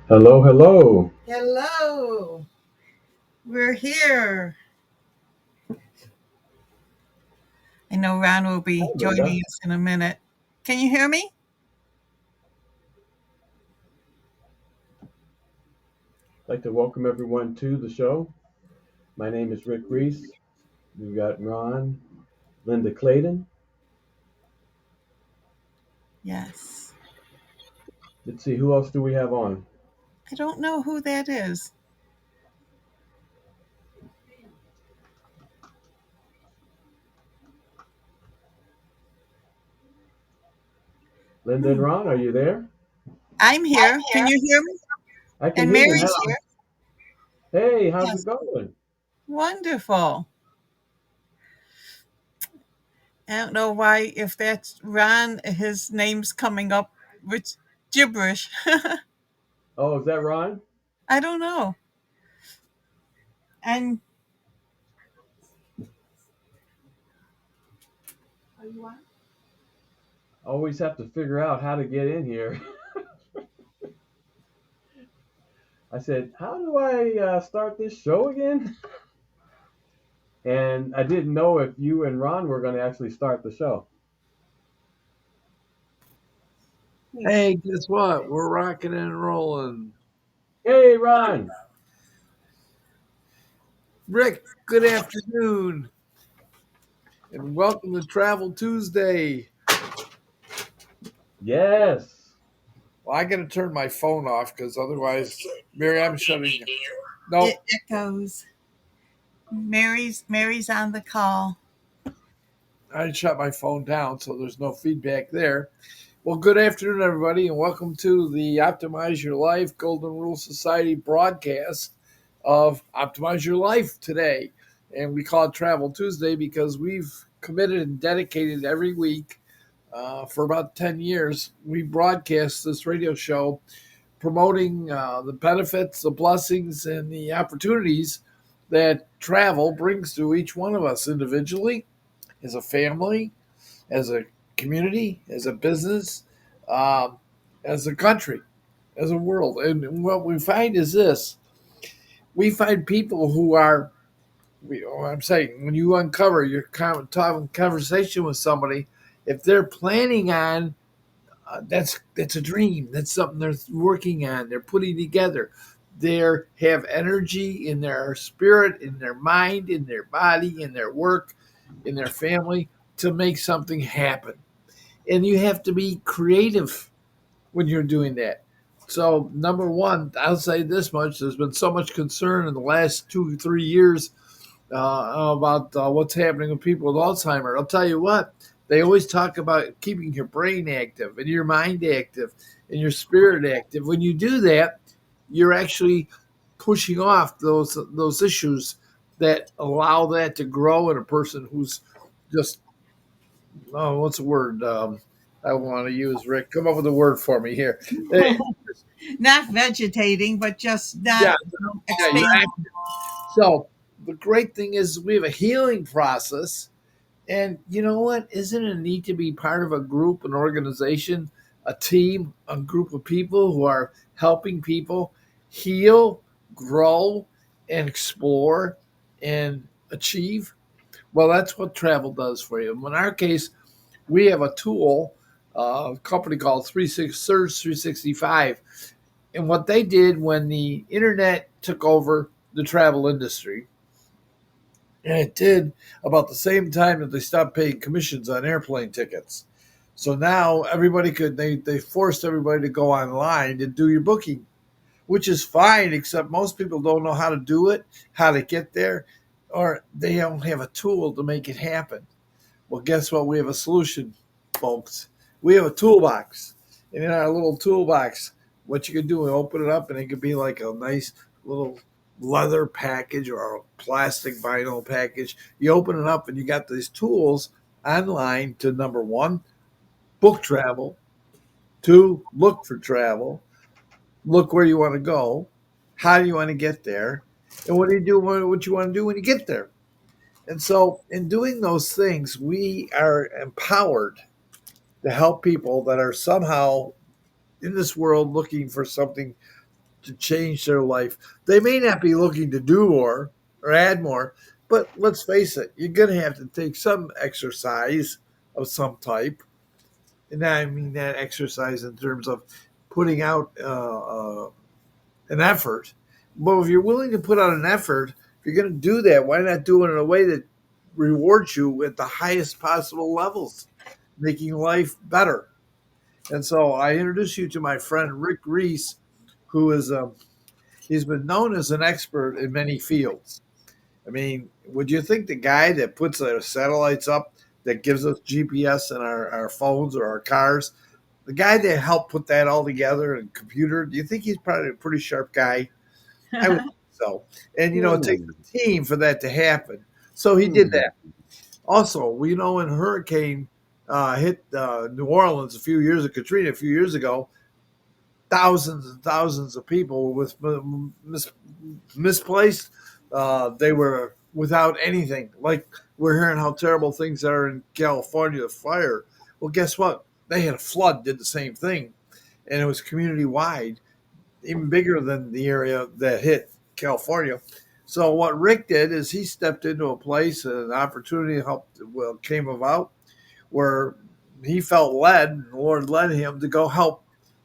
Hello, hello. Hello, we're here. I know Ron will Hi, be Linda. joining us in a minute. Can you hear me? I'd like to welcome everyone to the show. My name is Rick Reese. We've got Ron, Linda Clayton. Yes. Let's see, who else do we have on? I don't know who that is. Linda and Hmm. Ron, are you there? I'm here. Can you hear me? I can And hear you Mary's now. here. Hey, how's it Yes. going? Wonderful. I don't know why, if that's Ron, his name's coming up with gibberish. Oh, is that Ron? I don't know. And are you on? Always have to figure out how to get in here. I said, how do I start this show again? And I didn't know if you and Ron were going to actually start the show. Hey, guess what? We're rocking and rolling. Hey, Ron. Rick, good afternoon, and welcome to Travel Tuesday. Yes. Well, I got to turn my phone off because otherwise, Mary, I'm shutting you. It Nope, echoes. Mary's on the call. I shut my phone down, so there's no feedback there. Well, good afternoon, everybody, and welcome to the Optimize Your Life Golden Rule Society broadcast of Optimize Your Life today. And we call it Travel Tuesday because we've committed and dedicated every week for about 10 years. We broadcast this radio show promoting the benefits, the blessings, and the opportunities that travel brings to each one of us individually, as a family, as a community, as a business, um, as a country, as a world. And what we find is this: we find people who are, I'm saying, when you uncover your conversation with somebody, if they're planning on, that's a dream. That's something they're working on. They're putting together. They have energy in their spirit, in their mind, in their body, in their work, in their family to make something happen. And you have to be creative when you're doing that. So, number one, I'll say this much: there's been so much concern in the last 2 3 years about what's happening with people with Alzheimer. I'll tell you what, they always talk about keeping your brain active and your mind active and your spirit active. When you do that, you're actually pushing off those issues that allow that to grow in a person who's just, oh, what's the word I want to use, Rick? Come up with a word for me here. Eh, Not vegetating, but just not yeah, yeah, you're expanding. active. So the great thing is we have a healing process. And you know what? Isn't it neat to be part of a group, an organization, a team, a group of people who are helping people heal, grow, and explore and achieve? Well, that's what travel does for you. In our case, we have a tool, a company called Surge 365. And what they did when the internet took over the travel industry, and it did about the same time that they stopped paying commissions on airplane tickets. So now everybody they forced everybody to go online and do your booking, which is fine, except most people don't know how to do it, how to get there, or they don't have a tool to make it happen. Well, guess what? We have a solution, folks. We have a toolbox. And in our little toolbox, what you can do is open it up, and it could be like a nice little leather package or a plastic vinyl package. You open it up, and you got these tools online to, number one, book travel, two, look for travel, look where you want to go, how do you want to get there, And what do you do? What you want to do when you get there? And so, in doing those things, we are empowered to help people that are somehow in this world looking for something to change their life. They may not be looking to do more or add more, but let's face it, you're going to have to take some exercise of some type. And I mean that exercise in terms of putting out an effort. But if you're willing to put out an effort, if you're going to do that, why not do it in a way that rewards you at the highest possible levels, making life better? And so I introduce you to my friend Rick Reese, who is he's been known as an expert in many fields. I mean, would you think the guy that puts the satellites up that gives us GPS in our phones or our cars, the guy that helped put that all together and computer, do you think he's probably a pretty sharp guy? I would think so. And it takes Hmm. a team for that to happen. So he did Hmm. that. Also, we know when hurricane hit New Orleans a few years of Katrina a few years ago, thousands and thousands of people with misplaced. They were without anything. Like we're hearing how terrible things are in California, the fire. Well, guess what? They had a flood, did the same thing, and it was community wide, even bigger than the area that hit California. So what Rick did is he stepped into a place, an opportunity helped well came about where he felt led, and the Lord led him to go help.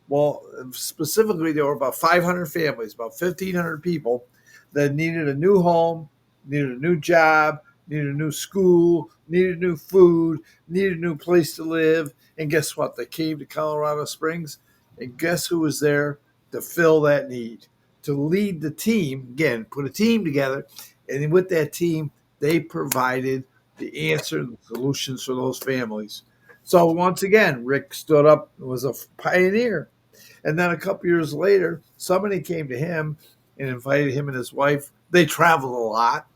Well, specifically, there were about 500 families, about 1,500 people that needed a new home, needed a new job, needed a new school, needed new food, needed a new place to live. And guess what? They came to Colorado Springs, and guess who was there to fill that need, to lead the team? Again, put a team together, and with that team, they provided the answer and solutions for those families. So once again, Rick stood up and was a pioneer. And then a couple years later, somebody came to him and invited him and his wife. They traveled a lot.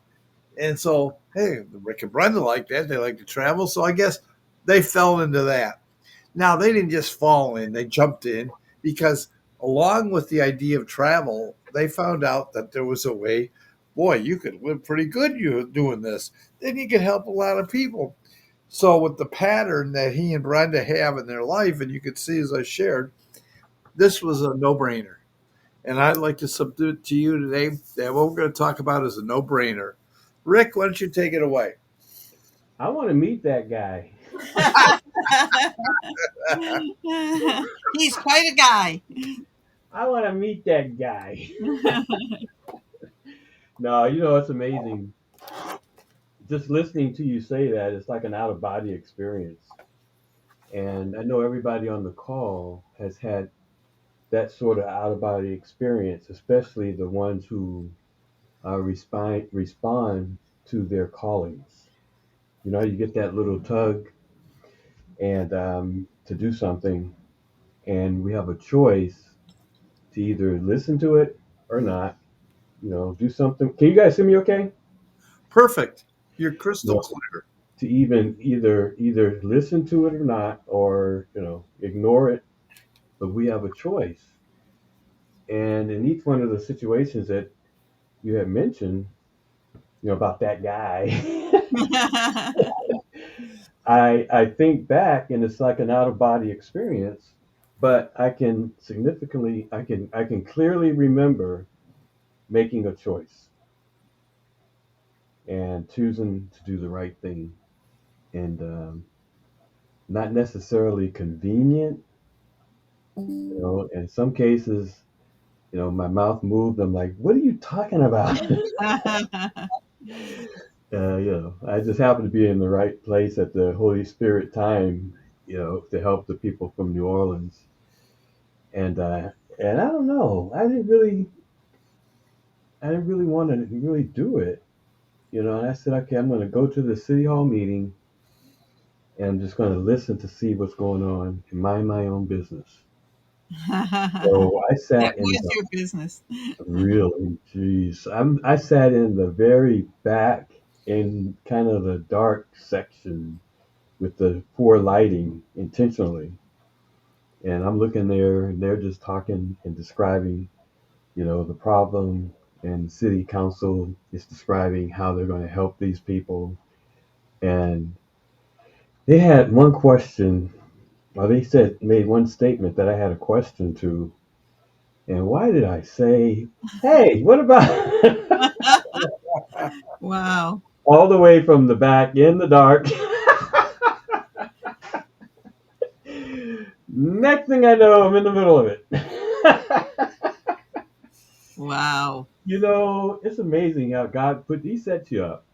And so, hey, Rick and Brenda like that. They like to travel. So I guess they fell into that. Now, they didn't just fall in, they jumped in because along with the idea of travel, they found out that there was a way, boy, you could live pretty good you doing this. Then you could help a lot of people. So with the pattern that he and Brenda have in their life, and you could see as I shared, this was a no-brainer. And I'd like to submit to you today that what we're going to talk about is a no-brainer. Rick, why don't you take it away? I want to meet that guy. He's quite a guy. I want to meet that guy. No, it's amazing. Just listening to you say that, it's like an out of body experience. And I know everybody on the call has had that sort of out of body experience, especially the ones who respond to their callings. You get that little tug and to do something, and we have a choice to either listen to it or not. Do something. Can you guys see me? Okay. Perfect. You're crystal No, clear. to even either listen to it or not, or ignore it. But we have a choice, and in each one of the situations that you had mentioned, about that guy, I think back, and it's like an out of body experience. But I can clearly remember making a choice and choosing to do the right thing, and not necessarily convenient. In some cases, my mouth moved. I'm like, what are you talking about? I just happened to be in the right place at the Holy Spirit time, to help the people from New Orleans. And I don't know, I didn't really want to really do it, and I said, okay, I'm going to go to the city hall meeting, and I'm just going to listen to see what's going on and mind my own business. So I That sat in was the your business. really, geez, I sat in the very back in kind of the dark section with the poor lighting intentionally. And I'm looking there, and they're just talking and describing, the problem. and the city council is describing how they're going to help these people. And they had one question, or they made one statement that I had a question to. And why did I say, hey, what about Wow. all the way from the back in the dark? Next thing I know, I'm in the middle of it. Wow. It's amazing how he sets you up.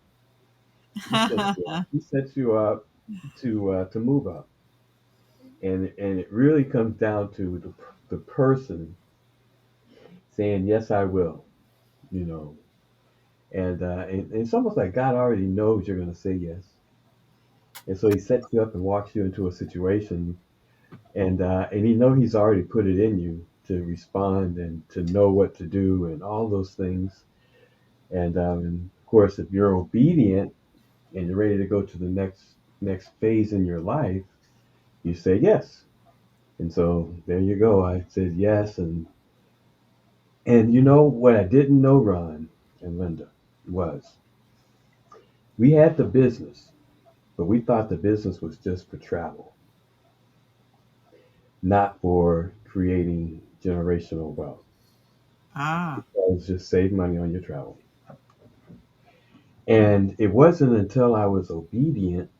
He sets you up to move up, and it really comes down to the person saying yes, I will. You know, and it's almost like God already knows you're going to say yes, and so He sets you up and walks you into a situation, and He's already put it in you to respond and to know what to do and all those things. And of course, if you're obedient and you're ready to go to the next phase in your life, you say yes. And so there you go. I said yes, and you know what I didn't know, Ron and Linda, was we had the business, but we thought the business was just for travel, not for creating generational wealth. Ah. It was just save money on your travel. And it wasn't until I was obedient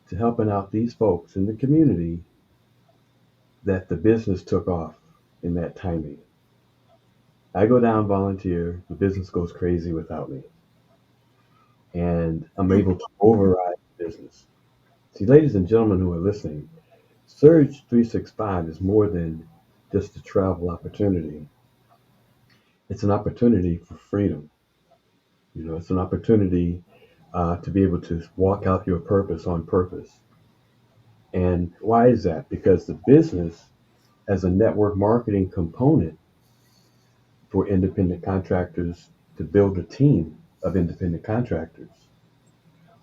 to helping out these folks in the community that the business took off in that timing. I go down, volunteer, the business goes crazy without me, and I'm able to override the business. See, ladies and gentlemen who are listening, Surge 365 is more than just a travel opportunity. It's an opportunity for freedom. It's an opportunity to be able to walk out your purpose on purpose. And why is that? Because the business, as a network marketing component for independent contractors, to build a team of independent contractors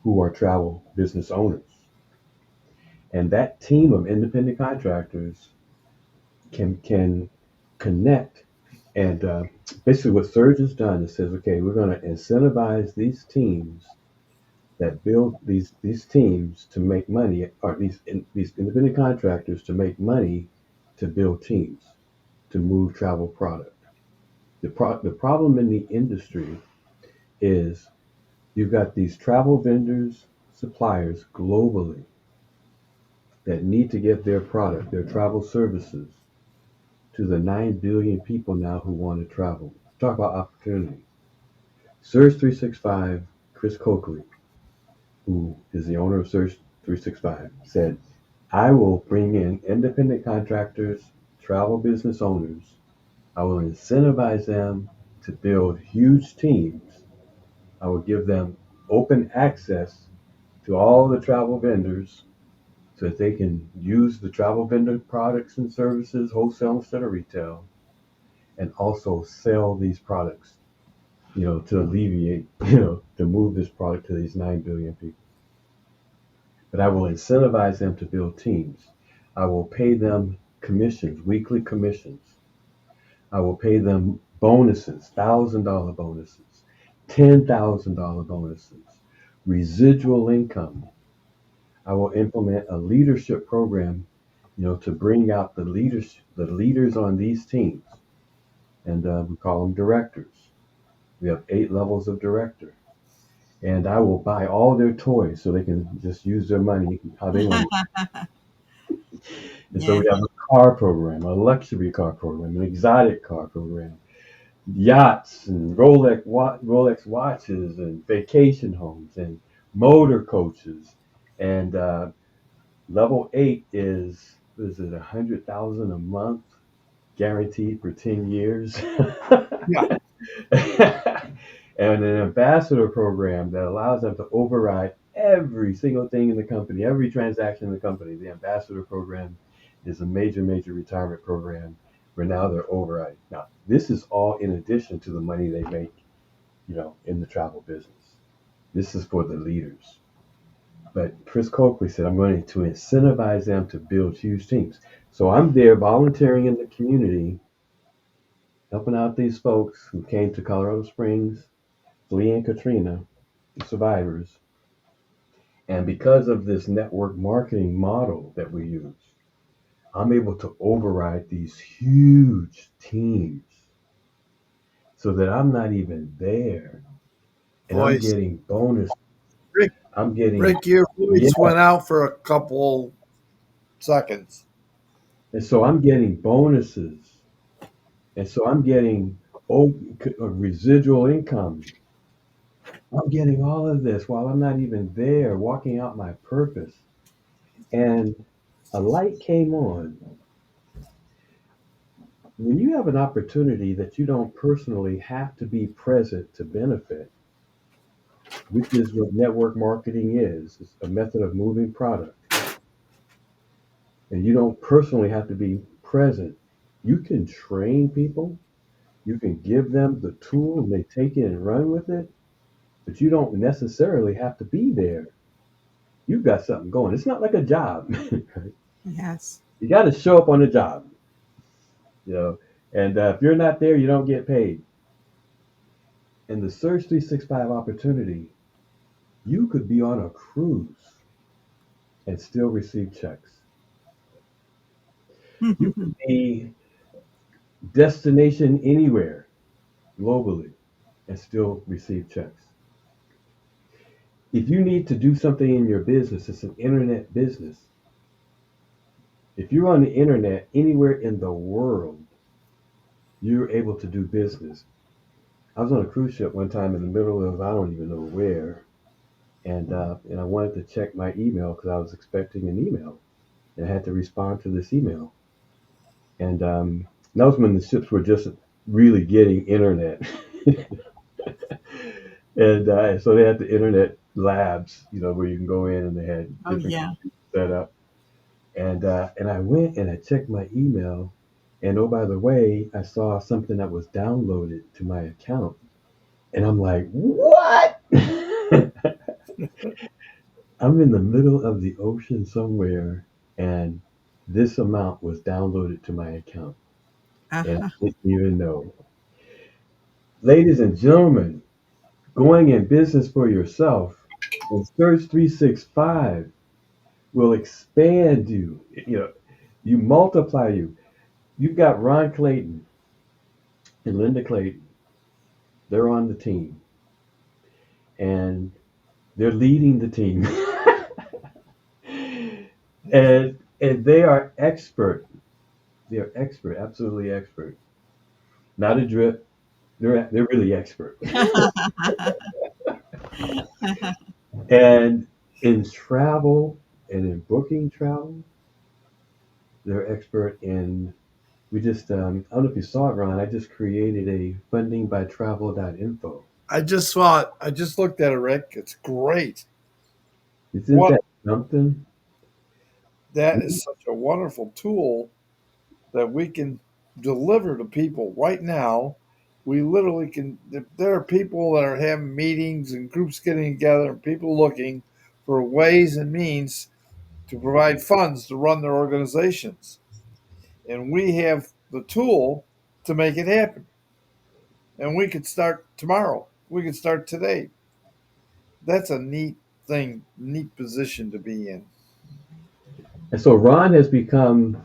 who are travel business owners. And that team of independent contractors can connect. And basically, what Surge has done is says, okay, we're going to incentivize these teams that build these teams to make money, or these independent contractors to make money to build teams to move travel product. The problem in the industry is you've got these travel vendors, suppliers globally that need to get their product, their travel services, to the 9 billion people now who want to travel. Talk about opportunity. Surge 365, Chris Coakley, who is the owner of Surge 365, said, I will bring in independent contractors, travel business owners. I will incentivize them to build huge teams. I will give them open access to all the travel vendors so that they can use the travel vendor products and services, wholesale instead of retail, and also sell these products, to alleviate, to move this product to these 9 billion people. But I will incentivize them to build teams. I will pay them commissions, weekly commissions. I will pay them bonuses, $1,000 bonuses, $10,000 bonuses, residual income. I will implement a leadership program, to bring out the leaders on these teams, and we call them directors. We have 8 levels of director, and I will buy all their toys so they can just use their money how they want. And so Yeah. we have a car program, a luxury car program, an exotic car program, yachts and Rolex watches and vacation homes and motor coaches. And level 8 is it 100,000 a month guaranteed for 10 years. Yeah. And an ambassador program that allows them to override every single thing in the company, every transaction in the company. The ambassador program is a major, major retirement program where now they're override. Now, this is all in addition to the money they make, in the travel business. This is for the leaders. But Chris Coakley said, I'm going to incentivize them to build huge teams. So I'm there volunteering in the community helping out these folks who came to Colorado Springs, fleeing Katrina, the survivors. And because of this network marketing model that we use, I'm able to override these huge teams so that I'm not even there. And I'm Voice. getting bonus. Rick, I'm getting, Rick, your yeah. voice went out for a couple seconds. And so I'm getting bonuses. And so I'm getting residual income. I'm getting all of this while I'm not even there, walking out my purpose. And a light came on. When you have an opportunity that you don't personally have to be present to benefit, which is what network marketing is, it's a method of moving product, and you don't personally have to be present, you can train people, you can give them the tool, and they take it and run with it, but you don't necessarily have to be there. You've got something going. It's not like a job. Yes. You got to show up on the job, you know. And if you're not there, you don't get paid. And the Surge 365 opportunity, you could be on a cruise and still receive checks. You could be destination anywhere globally and still receive checks. If you need to do something in your business, it's an internet business. If you're on the internet anywhere in the world, you're able to do business. I was on a cruise ship one time in the middle of I don't even know where, and I wanted to check my email because I was expecting an email, and I had to respond to this email. And that was when the ships were just really getting internet, and so they had the internet labs, where you can go in, and they had Oh, different yeah. computers set up. And I went and I checked my email, and oh by the way, I saw something that was downloaded to my account, and I'm like, what? I'm in the middle of the ocean somewhere, and this amount was downloaded to my account, and I Uh-huh. didn't even know. Ladies and gentlemen, going in business for yourself and Search 365 will expand you. You multiply you. You've got Ron Clayton and Linda Clayton. They're on the team, and they're leading the team, and they are expert. They are expert, absolutely expert. Not a drip. They're really expert. And in travel and in booking travel, they're expert in. We just I don't know if you saw it, Ron. I just created a fundingbytravel.info. I just saw it. I just looked at it, Rick. It's great. Isn't What that something? that is such a wonderful tool that we can deliver to people right now. We literally can. If there are people that are having meetings and groups getting together and people looking for ways and means to provide funds to run their organizations. And we have the tool to make it happen. And we could start tomorrow. We could start today. That's a neat thing, neat position to be in. And so Ron has become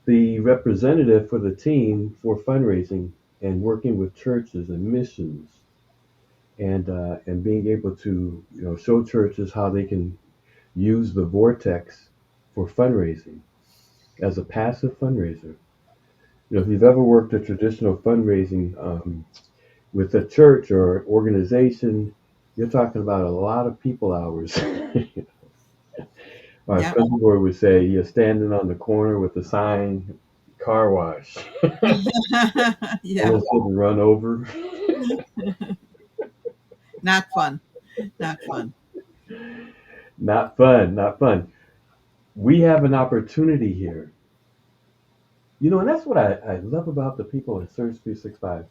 the representative for the team for fundraising and working with churches and missions, and being able to show churches how they can use the vortex for fundraising as a passive fundraiser. If you've ever worked a traditional fundraising with a church or organization, you're talking about a lot of people hours. Or Yeah. some people would say you're standing on the corner with a sign, car wash, Yeah. almost didn't run over. Not fun. Not fun. Not fun, not fun. We have an opportunity here. And that's what I love about the people at Surge 365.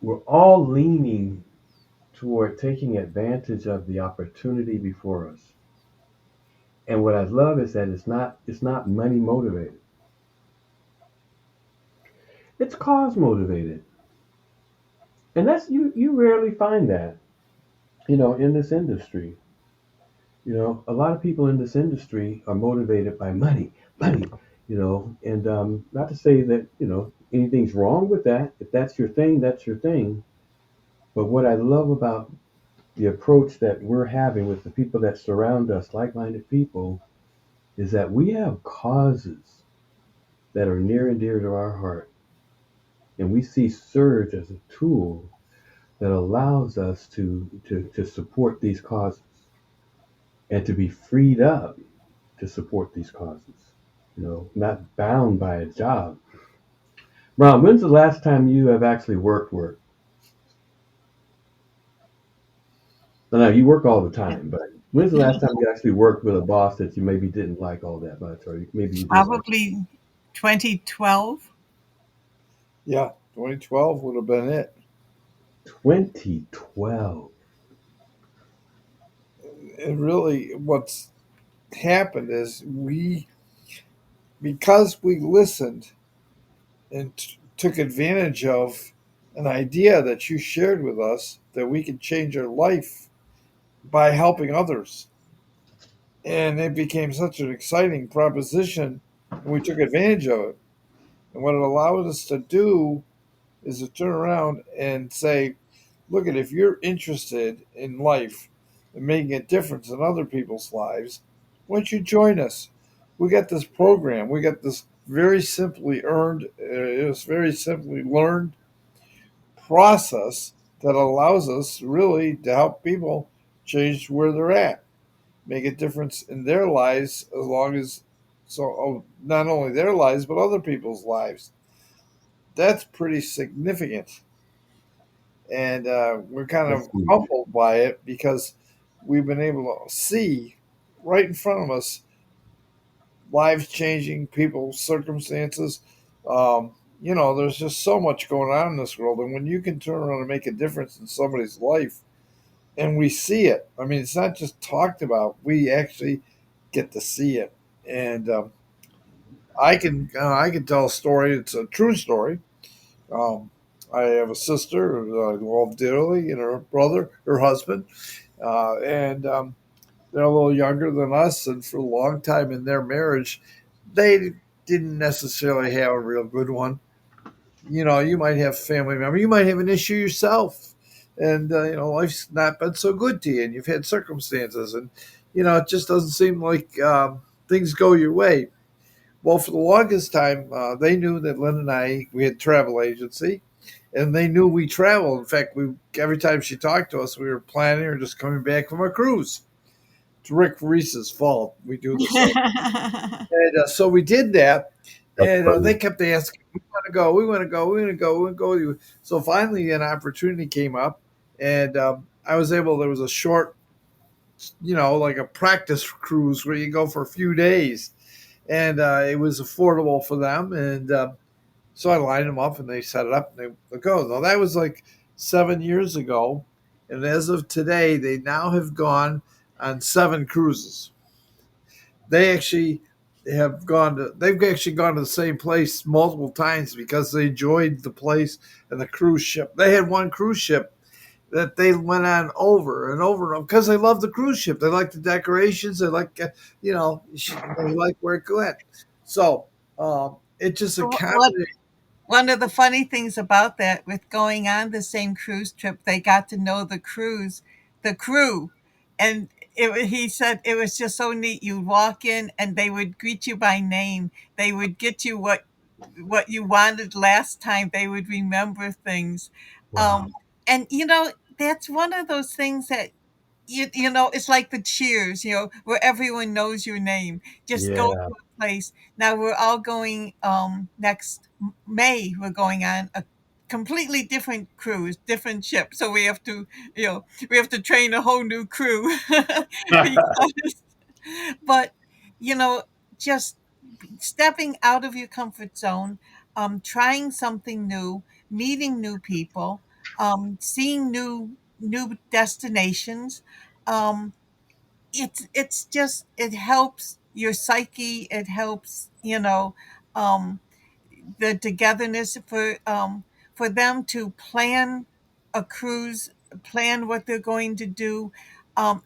We're all leaning toward taking advantage of the opportunity before us. And what I love is that it's not money motivated. It's cause motivated, and that's you rarely find that, in this industry. A lot of people in this industry are motivated by money, money. And not to say that anything's wrong with that. If that's your thing, that's your thing. But what I love about the approach that we're having with the people that surround us, like-minded people, is that we have causes that are near and dear to our heart, and we see Surge as a tool that allows us to support these causes and to be freed up to support these causes. Not bound by a job. Ron, when's the last time you have actually worked? I know you work all the time, but when's the last time you actually worked with a boss that you maybe didn't like all that much, or maybe you did like? Probably 2012. Yeah, 2012 would have been it. 2012. And really, what's happened is because we listened and took advantage of an idea that you shared with us that we could change our life by helping others. And it became such an exciting proposition, and we took advantage of it. And what it allowed us to do is to turn around and say, look at if you're interested in life and making a difference in other people's lives, why don't you join us? We got this program. We got this very simply earned, it was very simply learned process that allows us really to help people change where they're at, make a difference in their lives as long as not only their lives but other people's lives. That's pretty significant, and we're kind That's of huge. humbled by it because we've been able to see right in front of us lives changing, people's circumstances. Um, there's just so much going on in this world, and when you can turn around and make a difference in somebody's life, and we see it. I mean, it's not just talked about; we actually get to see it. And I can tell a story. It's a true story. Um, I have a sister who I love dearly, and her brother, her husband, and they're a little younger than us. And for a long time in their marriage, they didn't necessarily have a real good one. You might have family member, you might have an issue yourself, and life's not been so good to you, and you've had circumstances, and it just doesn't seem like things go your way. Well, for the longest time, they knew that Lynn and we had a travel agency, and they knew we traveled. In fact, we every time she talked to us, we were planning or just coming back from a cruise. It's Rick Reese's fault. We do the same. And so we did that, That's and they funny. kept asking, "We want to go. We want to go. We want to go. We want to go with you." So finally, an opportunity came up, and I was able. There was a short, like a practice cruise where you go for a few days, and it was affordable for them. And so I lined them up, and they set it up, and they go. Now that was like 7 years ago, and as of today, they now have gone on 7 cruises. They've actually gone to the same place multiple times because they enjoyed the place and the cruise ship. They had one cruise ship that they went on over and over because they love the cruise ship. They like the decorations. They like, they like where it went. So it's just a What combination. One of the funny things about that, with going on the same cruise trip, they got to know the crew, and he said it was just so neat. You'd walk in, and they would greet you by name. They would get you what you wanted last time. They would remember things, Wow. um, and that's one of those things that it's like the cheers, where everyone knows your name. Just go Yeah. to a place. Now we're all going next May, we're going on a completely different cruise, different ship. So we have to train a whole new crew. Because, but you know, just stepping out of your comfort zone, trying something new, meeting new people, seeing new destinations. Um, it's just, it helps your psyche. It helps, um, the togetherness for them to plan a cruise, plan what they're going to do.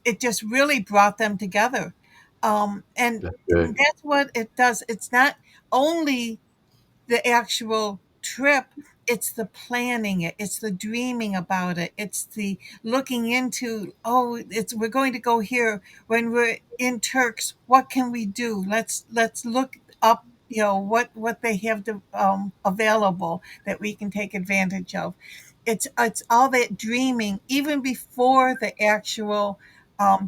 It just really brought them together, and That's good. that's what it does. It's not only the actual trip, it's the planning it, it's the dreaming about it, it's the looking into, oh, it's we're going to go here. When we're in Turks, what can we do? Let's look up, what they have available that we can take advantage of. It's all that dreaming even before the actual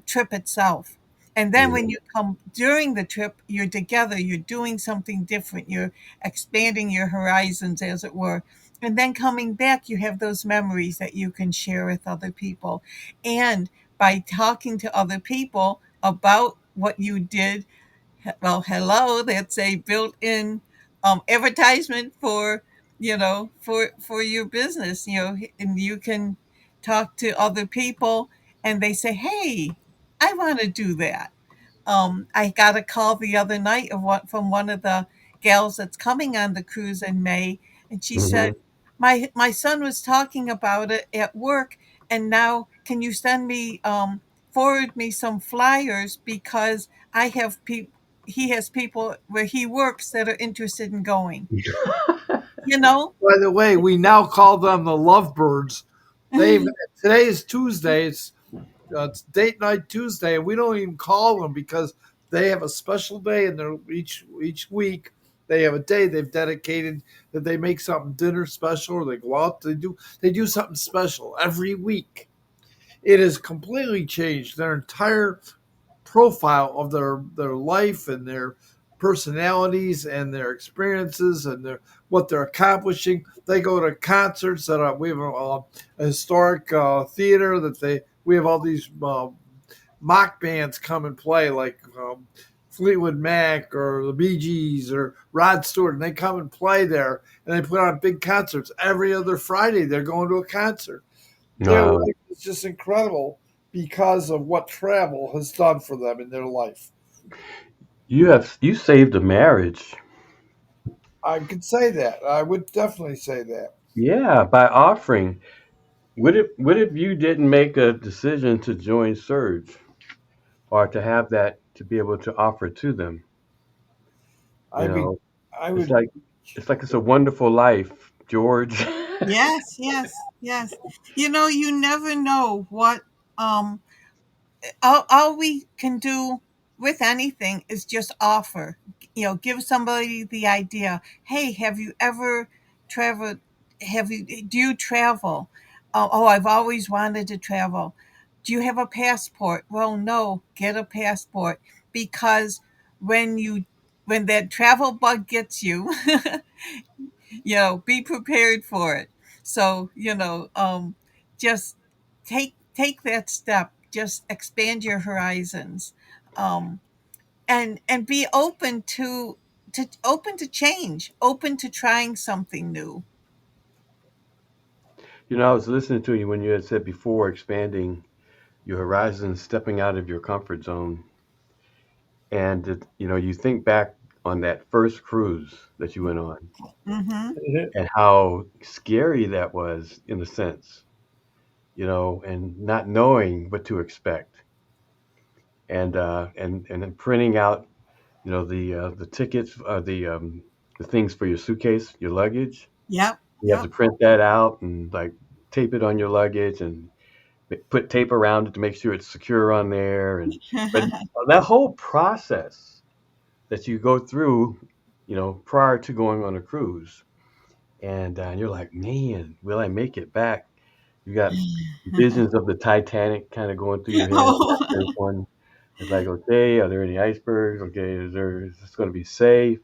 trip itself. And then when Mhm. you come during the trip, you're together, you're doing something different, you're expanding your horizons, as it were. And then coming back, you have those memories that you can share with other people. And by talking to other people about what you did, well, hello, that's a built-in advertisement for, for your business, and you can talk to other people and they say, hey, I want to do that. I got a call the other night from one of the gals that's coming on the cruise in May, and she said, Mhm. "My son was talking about it at work, and now can you forward me some flyers because I have people. He has people where he works that are interested in going. You know, By the way, we now call them the lovebirds. They Today is Tuesday. It's date night Tuesday, and we don't even call them because they have a special day, and they're each week they have a day they've dedicated that they make something dinner special, or they go out. They do something special every week. It has completely changed their entire profile of their life and their personalities and their experiences and what they're accomplishing. They go to concerts that we have a historic theater that we have all these mock bands come and play like Fleetwood Mac or the Bee Gees or Rod Stewart, and they come and play there, and they put on big concerts every other Friday. They're going to a concert. Their Wow. life is just incredible because of what travel has done for them in their life. You saved a marriage. I could say that. I would definitely say that. Yeah, by offering. What if you didn't make a decision to join Surge or to have that to be able to offer to them? You I'd be, know, I it's would, like it's a wonderful life, George. yes, yes, yes. You never know what um all we can do with anything is just offer, give somebody the idea. Hey, have you ever traveled? Do you travel? Oh, I've always wanted to travel. Do you have a passport? Well, no, get a passport, because when you when that travel bug gets you, be prepared for it. So, just take that step. Just expand your horizons, and be open to change, open to trying something new. I was listening to you when you had said before expanding your horizons, stepping out of your comfort zone, and you think back on that first cruise that you went on Mm-hmm. and how scary that was in a sense, and not knowing what to expect, and then printing out, the tickets, the things for your suitcase, your luggage. Yep. You have to Yep. print that out and like tape it on your luggage and put tape around it to make sure it's secure on there. And but that whole process that you go through, prior to going on a cruise, and you're like, man, will I make it back? You got visions of the Titanic kind of going through your head for that Oh. first one. It's like, okay, are there any icebergs? Okay, is this going to be safe?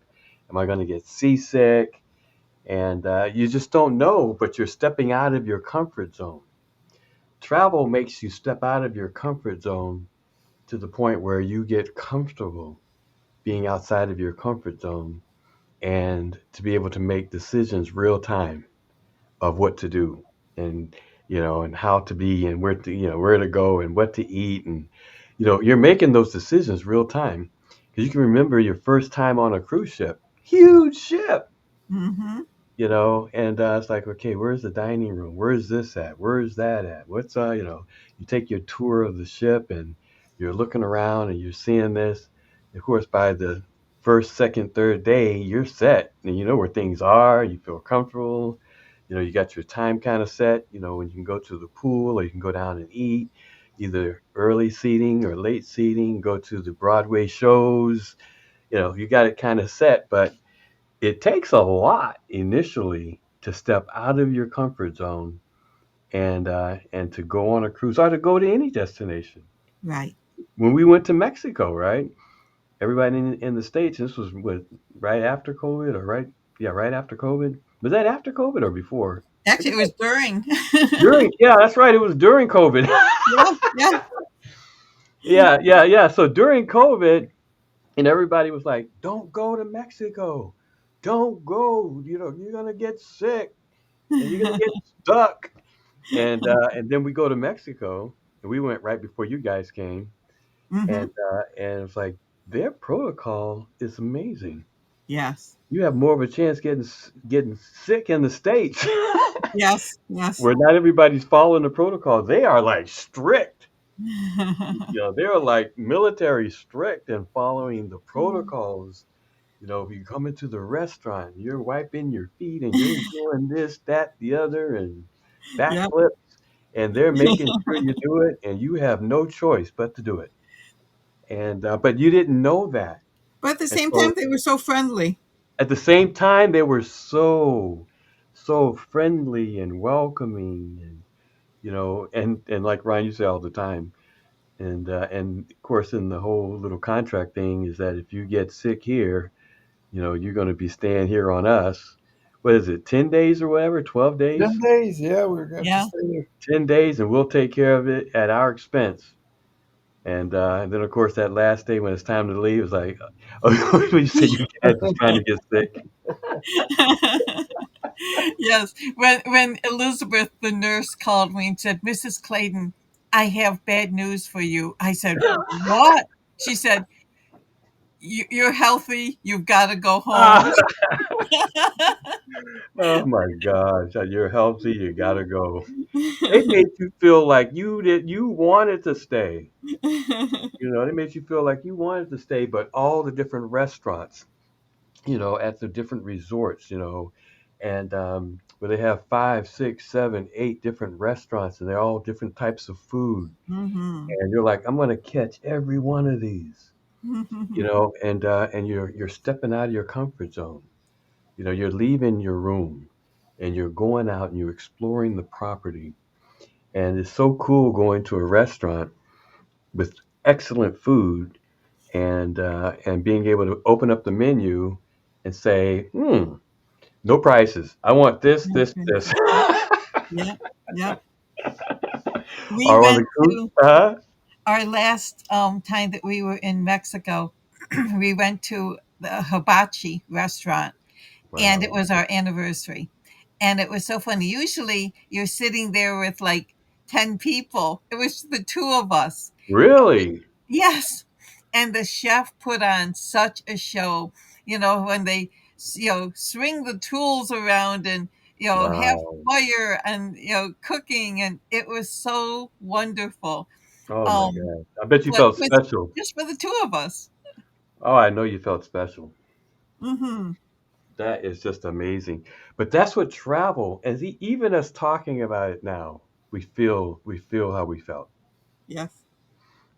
Am I going to get seasick? And you just don't know, but you're stepping out of your comfort zone. Travel makes you step out of your comfort zone to the point where you get comfortable being outside of your comfort zone and to be able to make decisions real time of what to do, and and how to be, and where to go and what to eat, and you're making those decisions real time because you can remember your first time on a cruise ship, huge ship. Mm-hmm. And it's like, okay, where's the dining room? Where's this at? Where's that at? You take your tour of the ship and you're looking around and you're seeing this. Of course, by the first, second, third day, you're set and you know where things are. You feel comfortable. You got your time kind of set, when you can go to the pool or you can go down and eat, either early seating or late seating, go to the Broadway shows. You got it kind of set, but it takes a lot initially to step out of your comfort zone and to go on a cruise or to go to any destination. Right. When we went to Mexico, right? Everybody in the States, this was what, right after COVID or right? Yeah, right after COVID. Was that after COVID or before? I Actually, think it was during. during. Yeah, that's right. It was during COVID. Yeah, yeah. Yeah, yeah, yeah. So during COVID, and everybody was like, "Don't go to Mexico. Don't go. You're gonna get sick and you're gonna get stuck." And then we go to Mexico, and we went right before you guys came, Mm-hmm. and it's like their protocol is amazing. Yes. You have more of a chance getting sick in the states, Yes. Yes. where not everybody's following the protocol. They are like strict. They're like military strict and following the protocols. If you come into the restaurant, you're wiping your feet and you're doing this, that, the other, and Yep. backflips, and they're making sure you do it, and you have no choice but to do it. And but you didn't know that, But at the and same time, so they were so friendly. at the same time, they were so friendly and welcoming, and like Ryan, you say all the time, and of course, in the whole little contract thing is that if you get sick here, you're going to be staying here on us. What is it, 10 days or whatever, 12 10 days? days. Yeah, we're going to have to Yeah. stay there. 10 days, and we'll take care of it at our expense. And then, of course, that last day when it's time to leave, it's like, oh, you said you guys was trying to get sick. Yes. When Elizabeth, the nurse, called me and said, "Mrs. Clayton, I have bad news for you." I said, "What?" She said, "You're healthy. You've got to go home." Ah, oh my gosh, you're healthy, you gotta go. They made you feel like you wanted to stay. They made you feel like you wanted to stay, but all the different restaurants, at the different resorts, and where they have five, six, seven, eight different restaurants, and they're all different types of food, Hmm. and you're like, I'm gonna catch every one of these, and you're stepping out of your comfort zone. You're leaving your room, and you're going out and you're exploring the property, and it's so cool going to a restaurant with excellent food and being able to open up the menu and say, no prices. I want this, this, this. Yeah. Yeah. We Or on went the cruise. to Uh-huh. our last time that we were in Mexico. We went to the hibachi restaurant, and it Wow. was our anniversary. And it was so funny. Usually you're sitting there with like 10 people. It was the two of us. Really? Yes. And the chef put on such a show, when they, swing the tools around and, have Wow. fire and, cooking. And it was so wonderful. Oh my Um, God. I bet you but felt with special. just for the two of us. Oh, I know you felt special. Hmm. That is just amazing. But that's what travel, as even us talking about it now, we feel how we felt. Yes.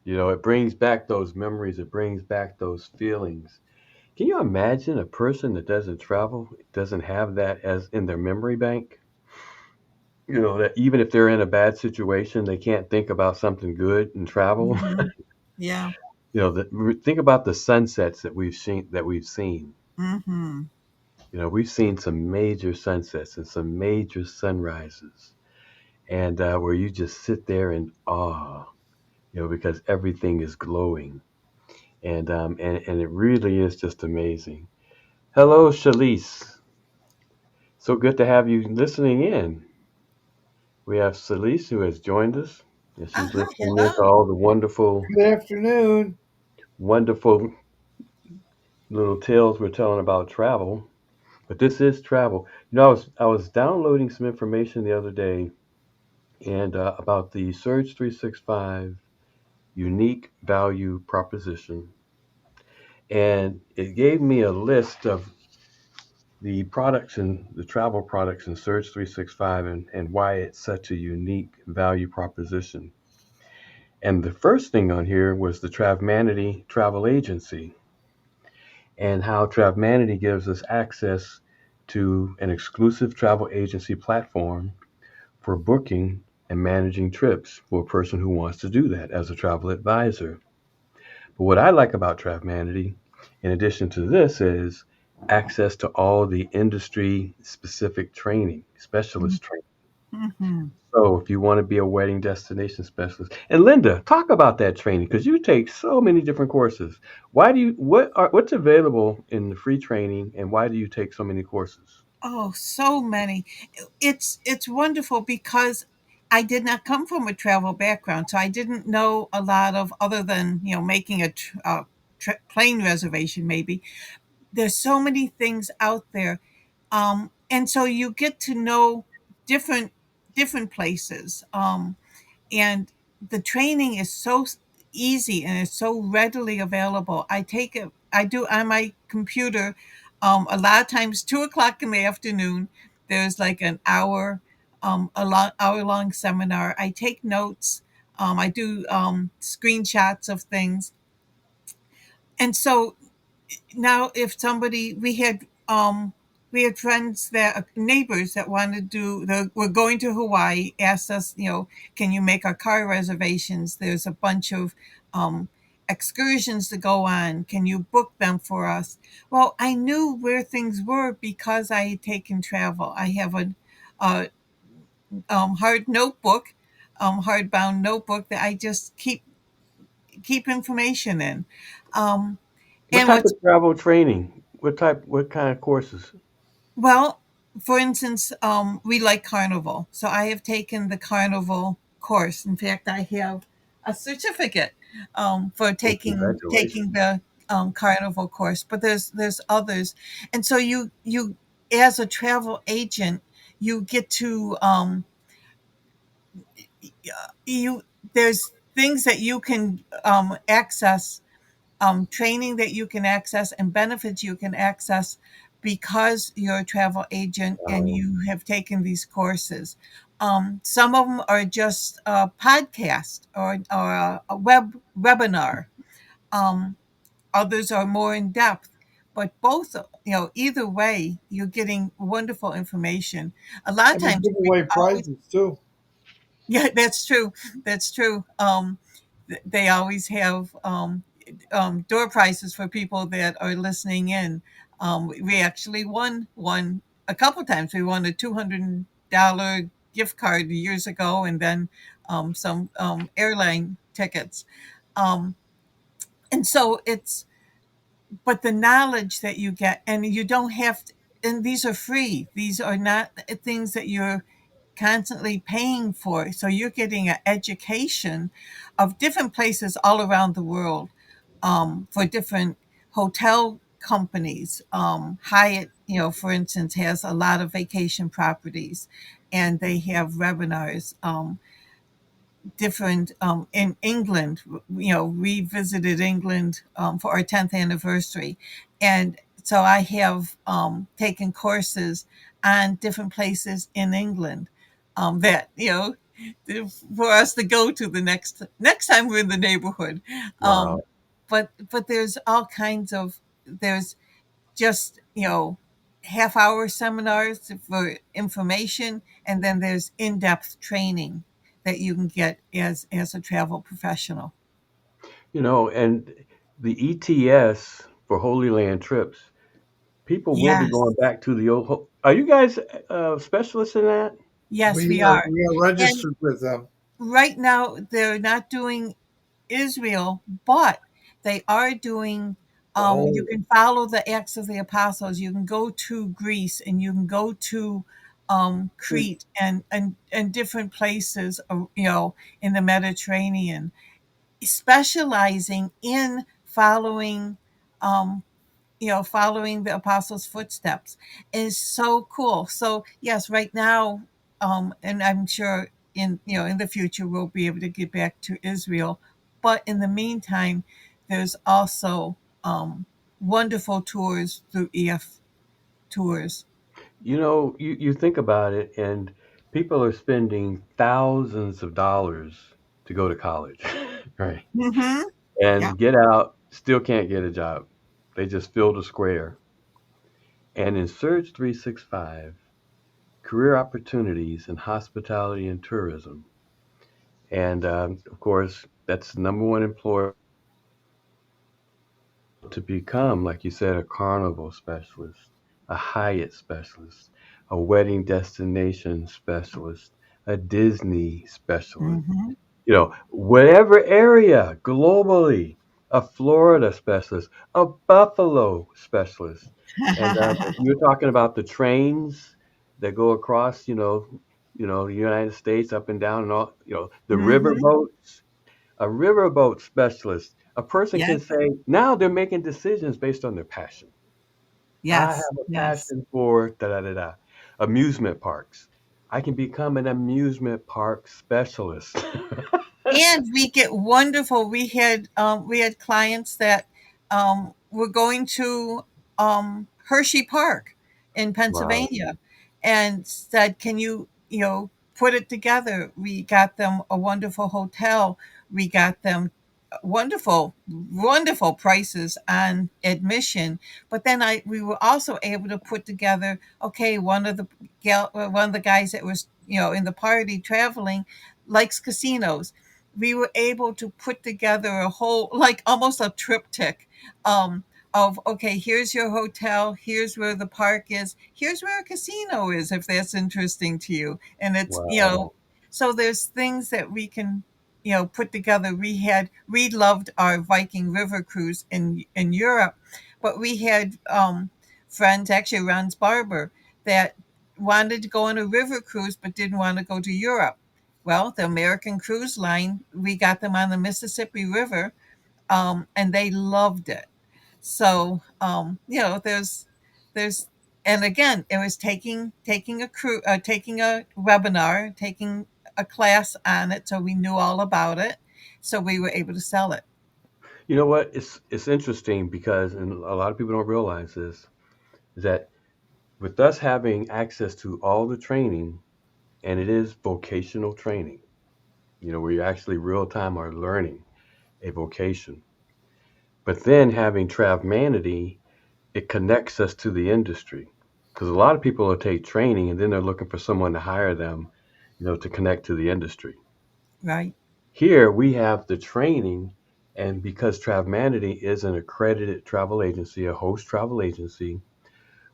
It brings back those memories, it brings back those feelings. Can you imagine a person that doesn't travel, doesn't have that as in their memory bank? That even if they're in a bad situation, they can't think about something good and travel. Hmm. Yeah. Think about the sunsets that we've seen. Hmm. We've seen some major sunsets and some major sunrises, and where you just sit there in awe, because everything is glowing, and it really is just amazing. Hello, Shalise. So good to have you listening in. We have Shalise who has joined us, and she's listening in to Hello. all the wonderful, Good afternoon. wonderful little tales we're telling about travel. but this is travel. I was downloading some information the other day, and about the Surge 365 unique value proposition, and it gave me a list of the travel products in Surge 365, and why it's such a unique value proposition. And the first thing on here was the Travmanity Travel Agency, and how Travmanity gives us access to an exclusive travel agency platform for booking and managing trips for a person who wants to do that as a travel advisor. But what I like about Travmanity, in addition to this, is access to all the industry specific training, specialist training. Mm-hmm. So if you want to be a wedding destination specialist, and Linda, talk about that training because you take so many different courses. What's available in the free training, and why do you take so many courses? Oh, so many. It's wonderful because I did not come from a travel background, so I didn't know a lot of other than making a plane reservation. Maybe there's so many things out there, and so you get to know different different places. And the training is so easy and it's so readily available. I take it, I do on my computer. A lot of times, 2 o'clock in the afternoon, there's like an hour, a long hour long seminar. I take notes. I do screenshots of things, and so now if somebody we had friends that neighbors that wanted to do the we're going to Hawaii, asked us, can you make our car reservations? There's a bunch of um excursions to go on, can you book them for us? Well, I knew where things were because I had taken travel. I have a hard notebook, hardbound notebook that I just keep information in. um What and type what's of travel training? What kind of courses? Well, for instance, we like carnival. So I have taken the carnival course. In fact, I have a certificate for Well, taking congratulations. the carnival course. But there's others, and so you as a travel agent, you get to you there's things that you can access, training that you can access, and benefits you can access because you're a travel agent and Um, you have taken these courses. Some of them are just a podcast or a webinar. Um, Others are more in depth. But both, either way, you're getting wonderful information. A lot of And they times, give we away always prizes too. yeah, that's true. That's true. They always have door prizes for people that are listening in. We actually won one a couple times. We won a $200 gift card years ago, and then some airline tickets. Um, and so it's but the knowledge that you get, and you don't have to, and these are free. These are not things that you're constantly paying for. So you're getting an education of different places all around the world, for different hotel companies. Hyatt, for instance, has a lot of vacation properties, and they have webinars. Different in England. We visited England for our 10th anniversary, and so I have taken courses on different places in England, that for us to go to the next time we're in the neighborhood. Um, wow. but there's all kinds of there's just half-hour seminars for information, and then there's in-depth training that you can get as a travel professional. And the ETS for Holy Land trips, people will be Yes, going back to the old. Are you guys specialists in that? yes, we are. We are And registered with them. right now they're not doing Israel, but they are doing. You Oh, can follow the Acts of the Apostles. You can go to Greece, and you can go to Crete, and different places, in the Mediterranean, specializing in following. Um, following the apostles' footsteps is so cool. So yes, right now, and I'm sure in the future we'll be able to get back to Israel, but in the meantime, there's also wonderful tours through EF tours. You think about it, and people are spending thousands of dollars to go to college, right? Mm-hmm. Yeah. And get out, still can't get a job. They just filled a square. And in Surge 365, career opportunities in hospitality and tourism. And of course, that's the number one employer to become, like you said, a carnival specialist, a Hyatt specialist, a wedding destination specialist, a Disney specialist. Mm-hmm. Whatever area globally, a Florida specialist, a Buffalo specialist. And you're talking about the trains that go across, the United States up and down and all, the river Mm-hmm. boats, a riverboat specialist. A person Yes. can say now they're making decisions based on their passion. I Yes. have a Yes. passion for da da da da. Amusement parks. I can become an amusement park specialist. And we get wonderful. We had clients that were going to Hershey Park in Wow. Pennsylvania, and said, "Can you put it together?" We got them a wonderful hotel. We got them wonderful, wonderful prices on admission. But then we were also able to put together. Okay, one of the guys that was in the party traveling likes casinos. We were able to put together a whole, like, almost a triptych, um, of, okay, here's your hotel, here's where the park is, here's where a casino is, if that's interesting to you. And Wow. so there's things that we can put together. We loved our Viking River cruise in Europe, but we had friends, actually Ron's barber, that wanted to go on a river cruise but didn't want to go to Europe. Well, the American Cruise Line, we got them on the Mississippi River, and they loved it. So, there's, and again, it was taking a webinar, taking a class on it, so we knew all about it, so we were able to sell it. You know what? It's interesting because, and a lot of people don't realize this, is that with us having access to all the training, and it is vocational training, where you actually real time are learning a vocation. But then having Travmanity, it connects us to the industry. Because a lot of people will take training and then they're looking for someone to hire them, to connect to the industry. Right. Here we have the training, and because Travmanity is an accredited travel agency, a host travel agency,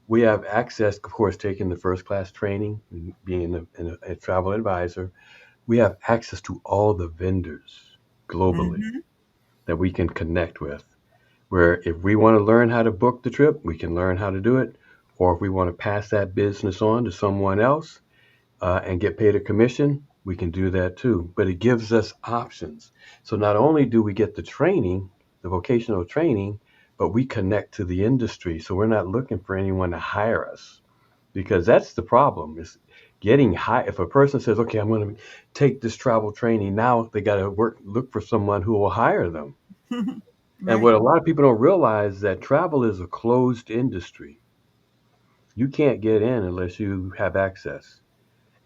we have access, of course, taking the first class training, and being a travel advisor. We have access to all the vendors globally Hmm. that we can connect with. Where if we want to learn how to book the trip, we can learn how to do it. Or if we want to pass that business on to someone else and get paid a commission, we can do that too. But it gives us options. So not only do we get the training, the vocational training, but we connect to the industry. So we're not looking for anyone to hire us because that's the problem is getting high. If a person says, okay, I'm going to take this travel training now, they got to look for someone who will hire them. And Right. what a lot of people don't realize is that travel is a closed industry. You can't get in unless you have access.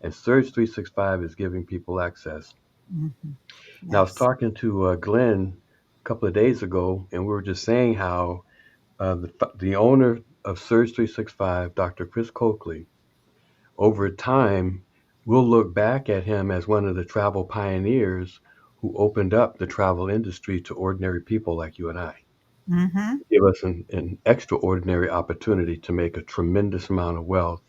And Surge 365 is giving people access. Hmm. Now, I was Yes. talking to Glenn a couple of days ago, and we were just saying how the owner of Surge 365, Dr. Chris Coakley, over time, we'll look back at him as one of the travel pioneers who opened up the travel industry to ordinary people like you and I. Hmm. Give us an extraordinary opportunity to make a tremendous amount of wealth.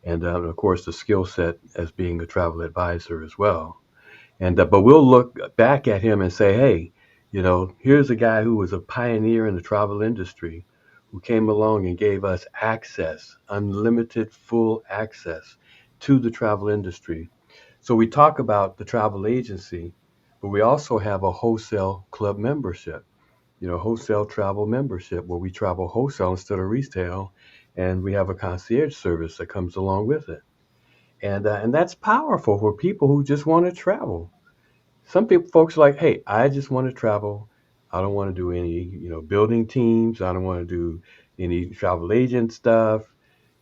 And of course, the skill set as being a travel advisor as well. And but we'll look back at him and say, hey, here's a guy who was a pioneer in the travel industry, who came along and gave us access, unlimited, full access to the travel industry. So we talk about the travel agency, but we also have a wholesale club membership. wholesale travel membership where we travel wholesale instead of retail, and we have a concierge service that comes along with it. And that's powerful for people who just want to travel. Some people, folks are like, hey, I just want to travel. I don't want to do any, building teams. I don't want to do any travel agent stuff.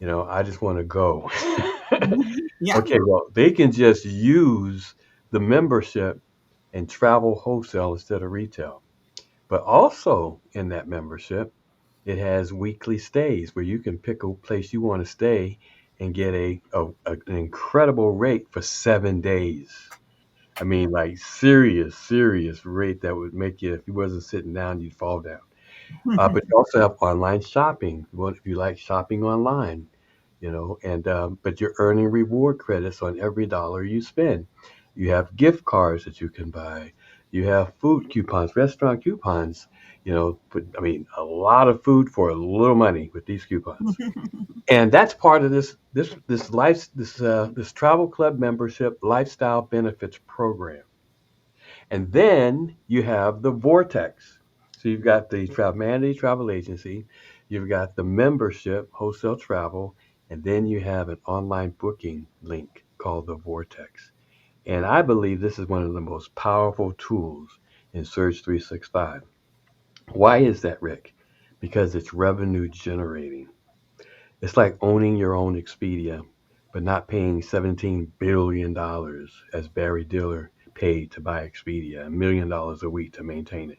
I just want to go. Yeah. Okay, well, they can just use the membership and travel wholesale instead of retail. But also in that membership, it has weekly stays where you can pick a place you want to stay and get an incredible rate for 7 days. I mean, like serious, serious rate that would make you, if you wasn't sitting down, you'd fall down. But you also have online shopping. Well, if you like shopping online, and but you're earning reward credits on every dollar you spend. You have gift cards that you can buy. You have food coupons, restaurant coupons. But I mean, a lot of food for a little money with these coupons. And that's part of this travel club membership lifestyle benefits program. And then you have the vortex. So you've got the travel mandate travel agency, you've got the membership wholesale travel, and then you have an online booking link called the vortex. And I believe this is one of the most powerful tools in Surge 365. Why is that, Rick? Because it's revenue generating. It's like owning your own Expedia, but not paying $17 billion as Barry Diller paid to buy Expedia, $1 million a week to maintain it.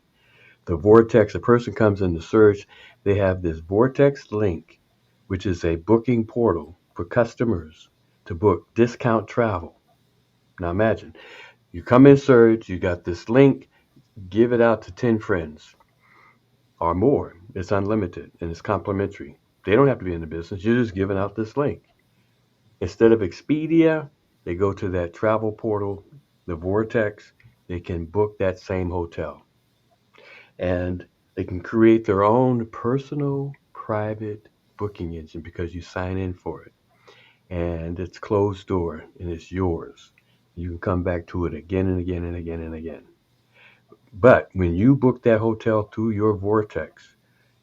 The Vortex, a person comes in the search, they have this Vortex link, which is a booking portal for customers to book discount travel. Now imagine, you come in search, you got this link, give it out to 10 friends or more. It's unlimited and it's complimentary. They don't have to be in the business. You're just giving out this link. Instead of Expedia, they go to that travel portal, the Vortex. They can book that same hotel and they can create their own personal private booking engine because you sign in for it. And it's closed door and it's yours. You can come back to it again and again and again and again. But when you book that hotel through your Vortex,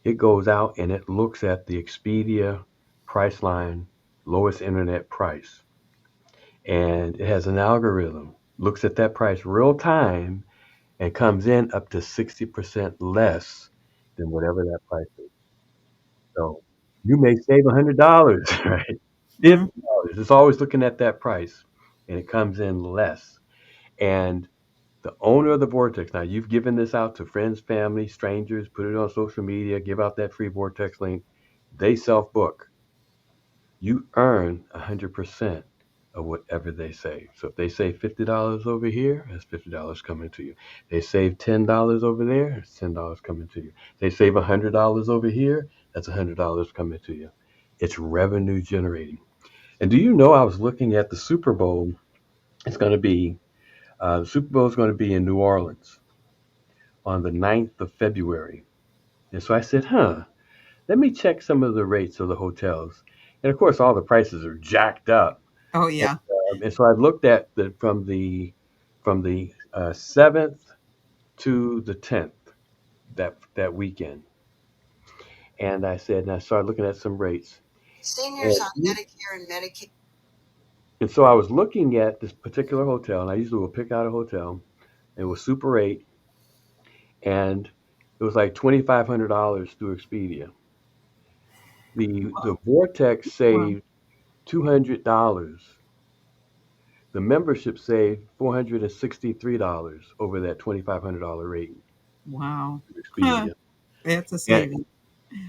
it goes out and it looks at the Expedia Priceline lowest internet price. And it has an algorithm, looks at that price real time and comes in up to 60% less than whatever that price is. So you may save $100, right? Mhm. $50. It's always looking at that price and it comes in less. And the owner of the Vortex, now you've given this out to friends, family, strangers, put it on social media, give out that free Vortex link. They self book. You earn 100% of whatever they save. So if they save $50 over here, that's $50 coming to you. They save $10 over there, that's $10 coming to you. They save $100 over here, that's $100 coming to you. It's revenue generating. And do you know I was looking at the Super Bowl? It's going to be the Super Bowl is going to be in New Orleans on the 9th of February. And so I said, let me check some of the rates of the hotels. And of course, all the prices are jacked up. Oh And, yeah. and so I looked at from the 7th to the 10th that weekend, and I started looking at some rates. Seniors And on Medicare and Medicaid. and so I was looking at this particular hotel, and I usually will pick out a hotel. It was Super 8, and it was like $2,500 through Expedia. The Vortex Wow. saved $200. The membership saved $463 over that $2,500 rate Wow. through Huh. Expedia. That's a And saving.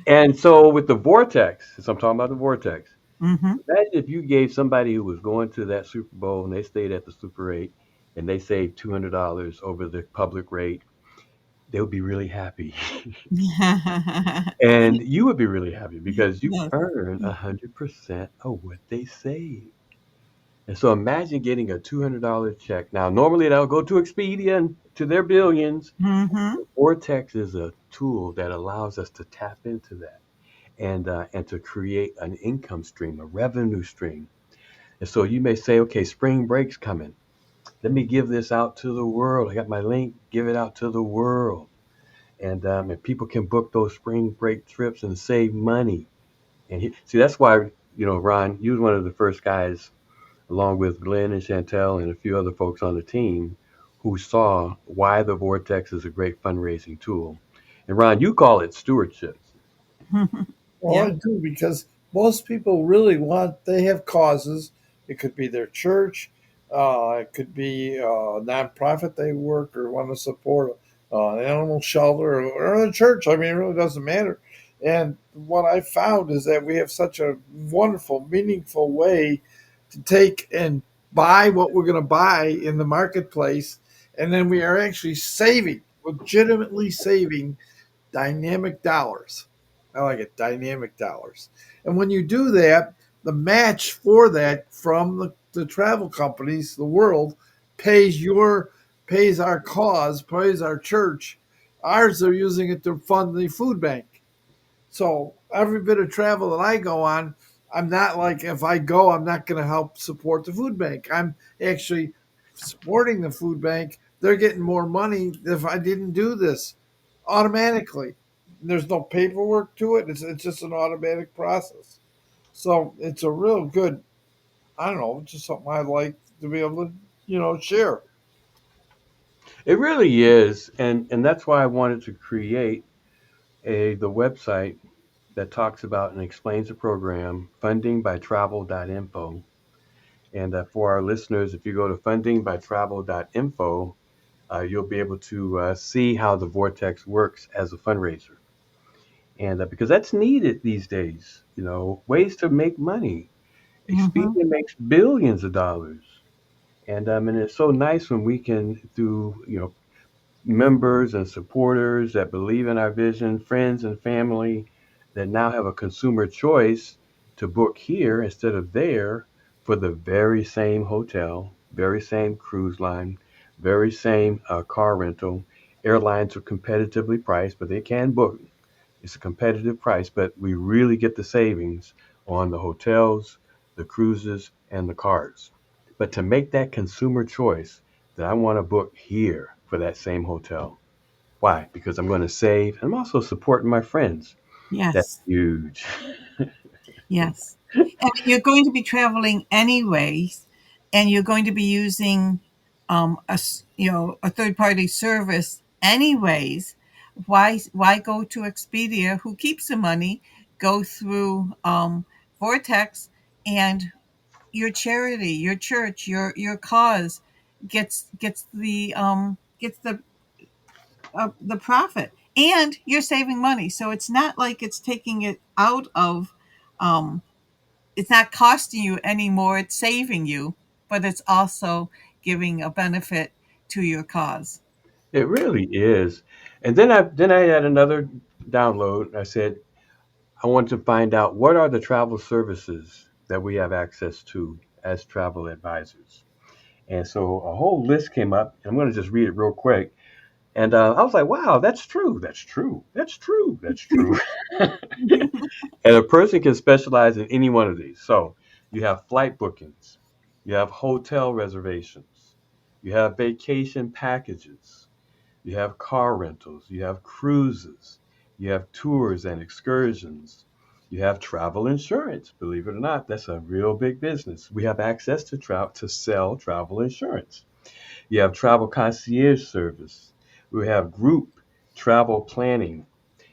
and so with the Vortex, since I'm talking about the Vortex, Mm-hmm. imagine if you gave somebody who was going to that Super Bowl and they stayed at the Super 8 and they saved $200 over the public rate, they would be really happy. And you would be really happy because you Yes. earn 100% of what they save. And so imagine getting a $200 check. Now, normally that'll go to Expedia and to their billions. Mm-hmm. Vortex is a tool that allows us to tap into that and to create an income stream, a revenue stream. And so you may say, okay, spring break's coming. Let me give this out to the world. I got my link, give it out to the world. and people can book those spring break trips and save money. And see, that's why Ron, you was one of the first guys, along with Glenn and Chantel and a few other folks on the team, who saw why the Vortex is a great fundraising tool. And Ron, you call it stewardship. Well, Yeah. I do because most people really want, they have causes. It could be their church, it could be a nonprofit they work or want to support an animal shelter or a church. I mean, it really doesn't matter. And what I found is that we have such a wonderful, meaningful way to take and buy what we're going to buy in the marketplace. And then we are actually saving, legitimately saving dynamic dollars. I like it, dynamic dollars. And when you do that, the match for that from the travel companies, the world pays our cause, pays our church. Ours, they're using it to fund the food bank. So every bit of travel that I go on, I'm not like, if I go, I'm not going to help support the food bank. I'm actually supporting the food bank. They're getting more money if I didn't do this automatically. There's no paperwork to it. It's just an automatic process. So it's a real good, I don't know, just something I like to be able to, share. It really is, and that's why I wanted to create a the website that talks about and explains the program fundingbytravel.info. And for our listeners, if you go to fundingbytravel.info, you'll be able to see how the Vortex works as a fundraiser. And because that's needed these days, ways to make money. Hmm. Expedia makes billions of dollars. And it's so nice when we can, through members and supporters that believe in our vision, friends and family that now have a consumer choice to book here instead of there for the very same hotel, very same cruise line, very same car rental. Airlines are competitively priced, but they can book. It's a competitive price, but we really get the savings on the hotels, the cruises, and the cars. But to make that consumer choice that I want to book here for that same hotel. Why? Because I'm going to save. I'm also supporting my friends. That's Yes. huge. Yes. And you're going to be traveling anyways, and you're going to be using a third party service anyways. Why go to Expedia, who keeps the money? Go through Vortex, and your charity, your church, your cause gets the profit, and you're saving money. So it's not like it's taking it out of um, it's not costing you anymore, it's saving you, but it's also giving a benefit to your cause. It really is. And then I had another download. I said I want to find out what are the travel services that we have access to as travel advisors. And so a whole list came up. And I'm going to just read it real quick. And I was like, wow, that's true. That's true. That's true. That's true. And a person can specialize in any one of these. So you have flight bookings, you have hotel reservations, you have vacation packages, you have car rentals, you have cruises, you have tours and excursions, you have travel insurance. Believe it or not, that's a real big business. We have access to to sell travel insurance. You have travel concierge service. We have group travel planning.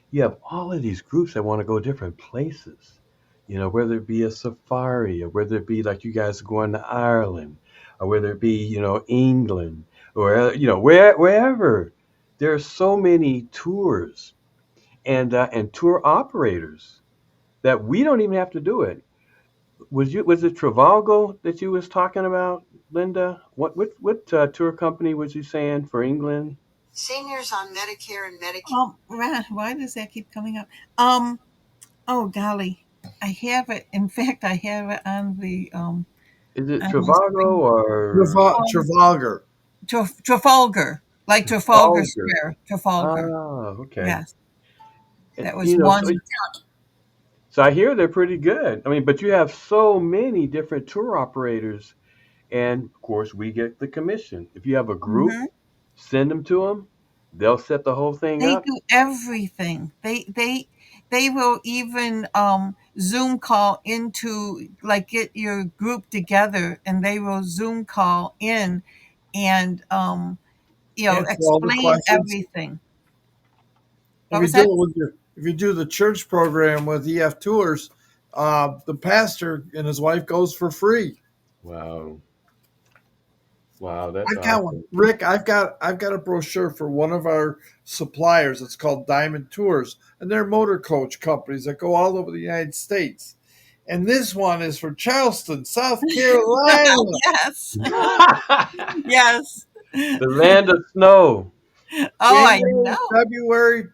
You have all of these groups that want to go different places. Whether it be a safari or whether it be like you guys going to Ireland or whether it be, England or, wherever. There are so many tours and tour operators that we don't even have to do it. Was it Travago that you was talking about, Linda? What tour company was you saying for England? Seniors on Medicare and Medicaid. Why does that keep coming up? Oh golly, I have it. In fact, I have it Is it on my Travago screen. or Trafalgar. Trafalgar, like Trafalgar Trafalgar? Square, Trafalgar. Ah, okay. Yes, And, that was one. so I hear they're pretty good. I mean, but you have so many different tour operators, and of course, we get the commission. If you have a group, Mhm. send them to them. They'll set the whole thing They up. do everything. They will even Zoom call into, like, get your group together, and they will Zoom call in and Answer all the explain questions. everything. If What you was do that? it with your, if you do the church program with EF Tours, the pastor and his wife goes for free. Wow. Wow, that's I've got one, awesome. Rick. I've got a brochure for one of our suppliers. It's called Diamond Tours, and they're motor coach companies that go all over the United States. And this one is for Charleston, South Carolina. Yes. The Yes. land of snow. Oh, I January, know. February,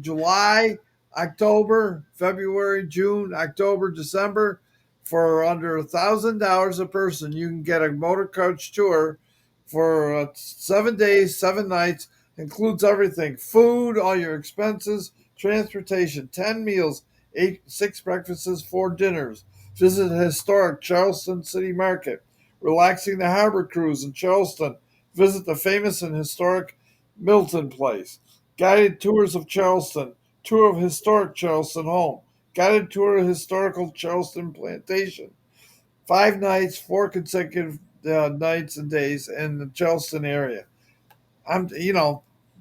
July, October, February, June, October, December. For under $1,000 a person, you can get a motor coach tour for 7 days, 7 nights. Includes everything: food, all your expenses, transportation, 10 meals, 6 breakfasts, 4 dinners. Visit historic Charleston City Market. Relaxing the harbor cruise in Charleston. Visit the famous and historic Milton Place, guided tours of Charleston, tour of historic Charleston Home, guided tour of historical Charleston Plantation. 5 nights, 4 consecutive nights and days in the Charleston area.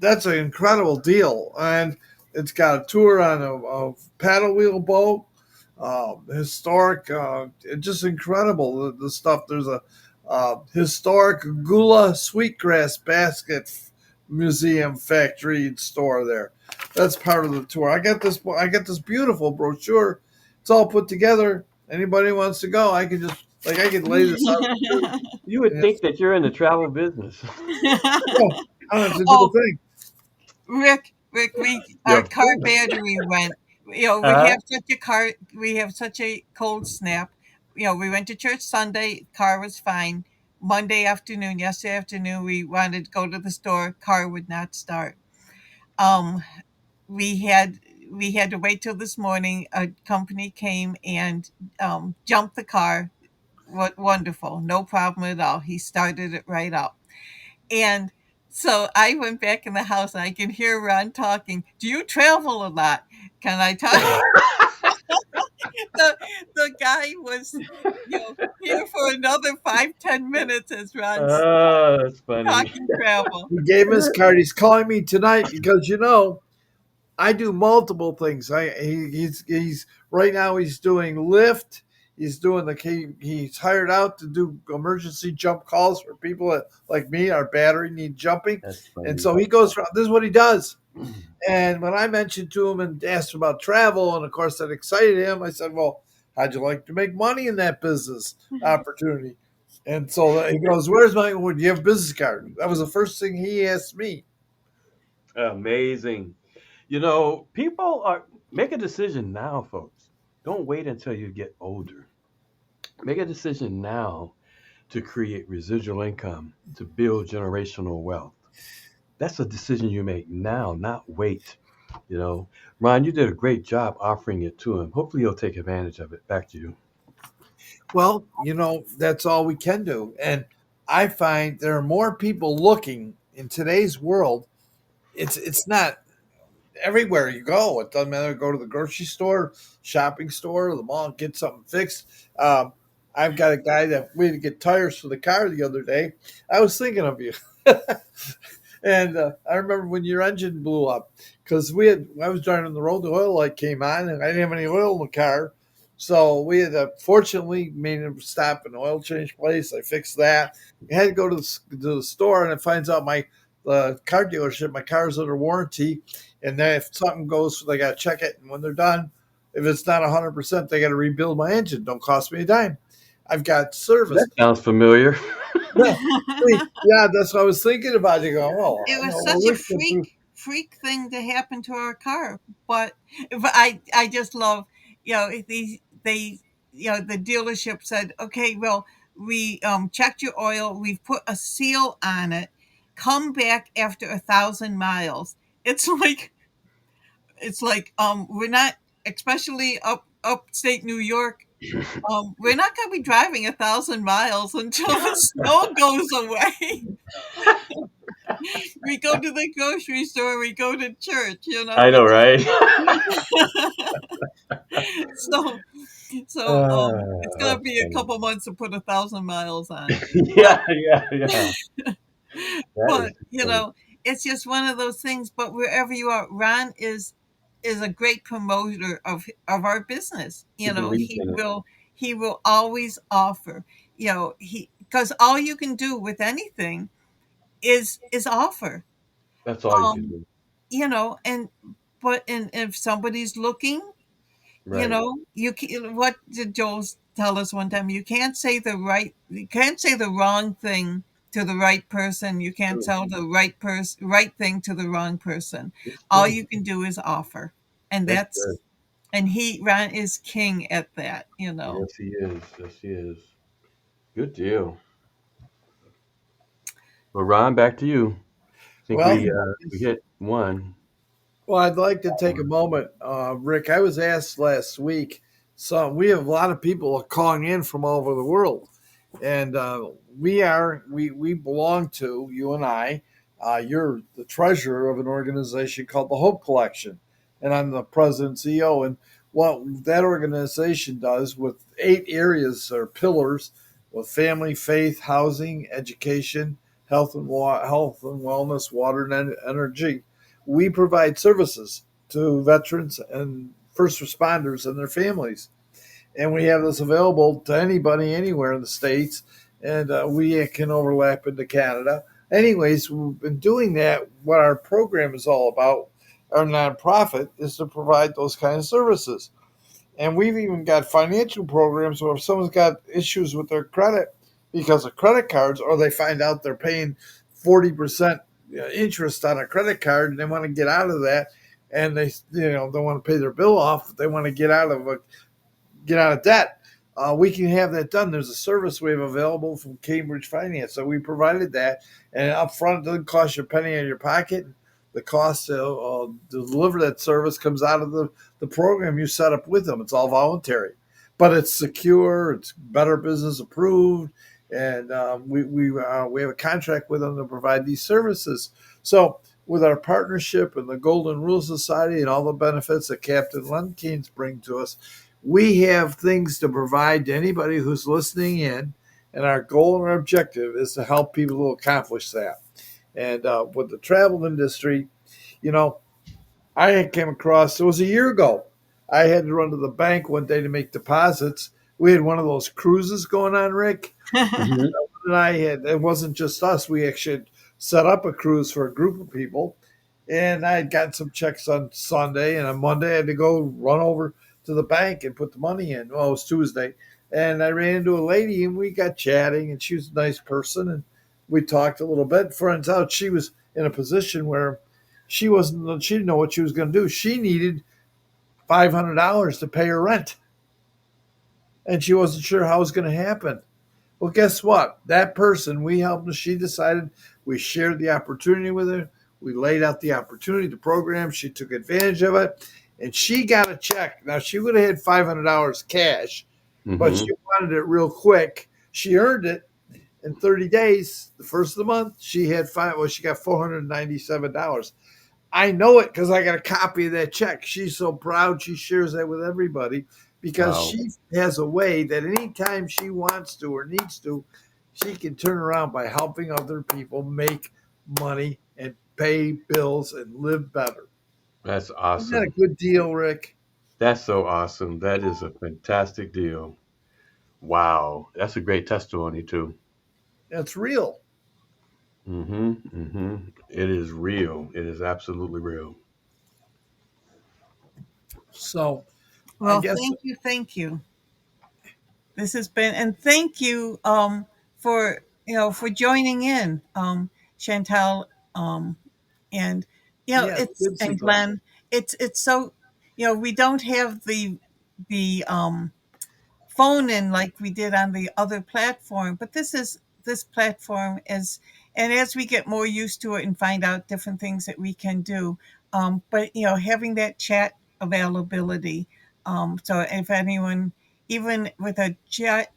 That's an incredible deal, and it's got a tour on a paddle wheel boat, historic, just incredible the stuff. There's a historic Gula sweetgrass basket museum factory and store there. That's part of the tour. I got this beautiful brochure. It's all put together. Anybody wants to go, I could lay this out for you. You would And think that you're in the travel business. oh, I don't have to do a Oh, thing. Rick, we our Yeah. car battery went. Uh, We have such a cold snap. We went to church Sunday. Car was fine. Monday afternoon, yesterday afternoon, we wanted to go to the store. Car would not start. Um, we had we had to wait till this morning. A company came and jumped the car. What wonderful, no problem at all. He started it right up. And so I went back in the house and I can hear Ron talking. Do you travel a lot? Can I talk? the, the guy was, here for another 5-10 minutes as Ron's that's funny. talking travel. He gave his card. He's calling me tonight because I do multiple things. He's right now he's doing Lyft. He's doing he's hired out to do emergency jump calls for people that, like me, our battery need jumping, That's and funny. so he goes. This is what he does. And when I mentioned to him and asked him about travel, and of course that excited him, I said, "Well, how'd you like to make money in that business opportunity?" And so he goes, "Where's my? Would you have a business card?" That was the first thing he asked me. Amazing. People are make a decision now, folks. Don't wait until you get older. Make a decision now to create residual income, to build generational wealth. That's a decision you make now, not wait. You know, Ron, you did a great job offering it to him. Hopefully, he'll take advantage of it. Back to you. Well, that's all we can do. And I find there are more people looking in today's world. It's not everywhere you go. It doesn't matter. Go to the grocery store, shopping store, the mall, get something fixed. I've got a guy that we had to get tires for the car the other day. I was thinking of you. And I remember when your engine blew up because I was driving on the road, the oil light came on, and I didn't have any oil in the car. So we had fortunately made a stop in an oil change place. I fixed that. I had to go to the store, and it finds out the car dealership, my car's under warranty, and then if something goes, they got to check it, and when they're done, if it's not 100%, they got to rebuild my engine. Don't cost me a dime. I've got service. That sounds familiar. Yeah, yeah, that's what I was thinking about. You go, oh, It was well, such a Rick went through. freak thing to happen to our car, but I just love, the dealership said, okay, well, we checked your oil, we've put a seal on it, come back after 1,000 miles. It's like we're not, especially upstate New York, we're not going to be driving 1,000 miles until the snow goes away. We go to the grocery store, we go to church, I know, right? so it's gonna That's be a funny. couple months to put 1,000 miles on. But Yeah, yeah, yeah. That is but too funny. it's just one of those things. But wherever you are, Ron is a great promoter of our business. He believes in it. He will always offer. He because all you can do with anything is offer. That's all you can Um, do. and if somebody's looking, Right. what did Joel tell us one time? You can't say the wrong thing to the right person. You can't True. tell the right thing to the wrong person. It's All true. you can do is offer. And That's good. Ron is king at that. Yes, he is. Yes, he is. Good deal. Well, Ron, back to you. I think Well, we hit one. well, I'd like to take a moment, Rick. I was asked last week. So we have a lot of people calling in from all over the world, and we belong to you and I. You're the treasurer of an organization called the Hope Collection, and I'm the president and CEO. And what that organization does with 8 areas or pillars with family, faith, housing, education, health and wellness, water and energy, we provide services to veterans and first responders and their families. And we have this available to anybody anywhere in the States, and we can overlap into Canada. Anyways, we've been doing that. What our program is all about, our nonprofit, is to provide those kind of services. And we've even got financial programs where if someone's got issues with their credit because of credit cards, or they find out they're paying 40% interest on a credit card and they want to get out of that, and they want to pay their bill off, they want to get out of debt. We can have that done. There's a service we have available from Cambridge Finance. So we provided that, and up front, it doesn't cost you a penny out of your pocket. The cost to deliver that service comes out of the program you set up with them. It's all voluntary, but it's secure. It's Better Business approved, and we have a contract with them to provide these services. So with our partnership and the Golden Rule Society and all the benefits that Captain Lemkins bring to us, we have things to provide to anybody who's listening in, and our goal and our objective is to help people to accomplish that. And with the travel industry, you know, I had came across, it was a year ago. I had to run to the bank one day to make deposits. We had one of those cruises going on, Rick. Hmm. And it wasn't just us. We actually had set up a cruise for a group of people. And I had gotten some checks on Sunday, and on Monday I had to go run over to the bank and put the money in. Well, it was Tuesday. And I ran into a lady, and we got chatting, and she was a nice person. And we talked a little bit. Turns out she was in a position where she didn't know what she was going to do. She needed $500 to pay her rent, and she wasn't sure how it was going to happen. Well, guess what? That person, we helped her. She decided, we shared the opportunity with her. We laid out the opportunity, the program. She took advantage of it, and she got a check. Now, she would have had $500 cash, but she Hmm. wanted it real quick. She earned it in 30 days. The first of the month, she got $497. I know it because I got a copy of that check. She's so proud. She shares that with everybody because Wow. she has a way that anytime she wants to or needs to, she can turn around by helping other people make money and pay bills and live better. That's Isn't that a awesome. good deal, Rick? That's so awesome. That is a fantastic deal. Wow. That's a great testimony too. That's real. Hmm. Hmm. It is real. It is absolutely real. So I Well, guess, thank you. This has been, and thank you for for joining in, Chantel, and yeah, it's it's good, and Sue. Glenn. It's so we don't have the phone in like we did on the other platform, but this platform is, and as we get more used to it and find out different things that we can do, but having that chat availability, so if anyone, even with a chat,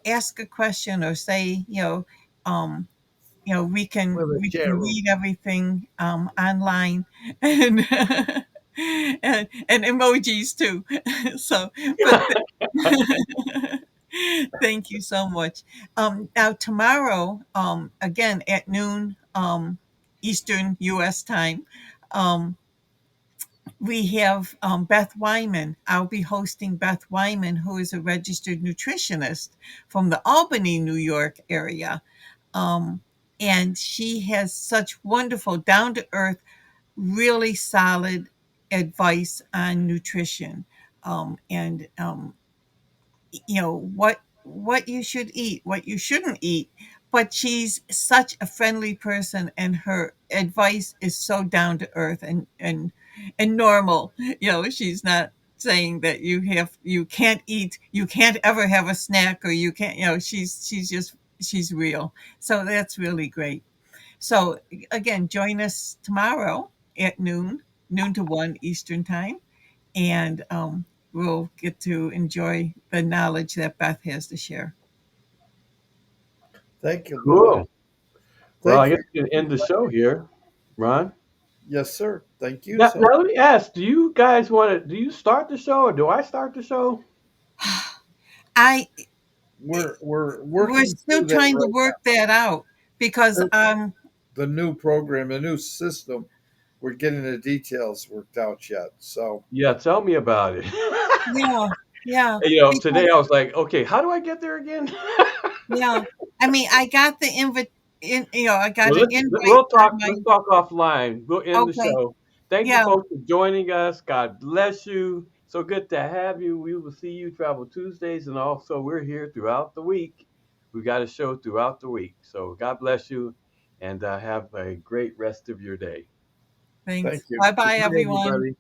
ask a question or say, with a we chat can room. read everything online, and and emojis too. So, but thank you so much. Now tomorrow, again at noon, Eastern U.S. time, um, we have Beth Wyman. I'll be hosting Beth Wyman, who is a registered nutritionist from the Albany, New York area. Um, and she has such wonderful, down to earth, really solid advice on nutrition. And what you should eat, what you shouldn't eat. But she's such a friendly person, and her advice is so down to earth and normal. She's not saying that you can't eat, you can't ever have a snack, or you can't. She's real. So that's really great. So again, join us tomorrow at noon to 1 Eastern time, and we'll get to enjoy the knowledge that Beth has to share. Thank you, Linda. Cool. Well, I Thank guess you. we can end the show here, Ron. Yes, sir. Thank you. Now let me ask: do you guys want to? Do you start the show, or do I start the show? I We're We're working still through that trying to right work that out because now. The new program, the new system, we're getting the details worked out yet. So Yeah, tell me about it. yeah, yeah, Today because I was like, okay, how do I get there again? yeah, I mean, I got the I got Well, an invite we'll on talk. my. Let's talk offline. We'll end the Okay, show. Thank you, yeah, folks, for joining us. God bless you. So good to have you. We will see you Travel Tuesdays, and also we're here throughout the week. We've got a show throughout the week. So God bless you, and have a great rest of your day. thank thanks. you. Bye Good bye, night, everyone. everybody.